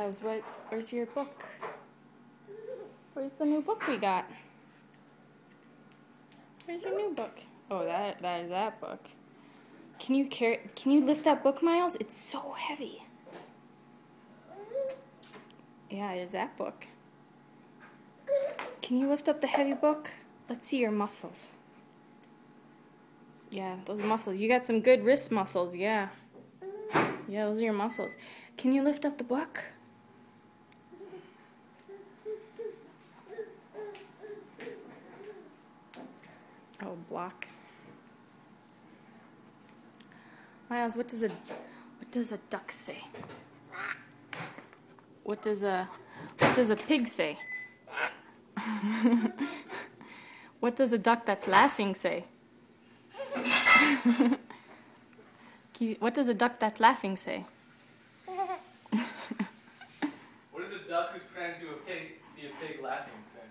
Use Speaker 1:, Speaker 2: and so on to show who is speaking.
Speaker 1: Miles, where's your book? Where's the new book we got? Where's your new book? Oh, that is that book. Can you lift that book, Miles? It's so heavy. Yeah, there's that book. Can you lift up the heavy book? Let's see your muscles. Yeah, those muscles. You got some good wrist muscles, yeah. Yeah, those are your muscles. Can you lift up the book? Oh, block. Miles, what does a duck say? What does a pig say? What does a duck that's laughing say? What does a duck that's laughing say?
Speaker 2: What does a duck who's pretending to be a pig laughing say?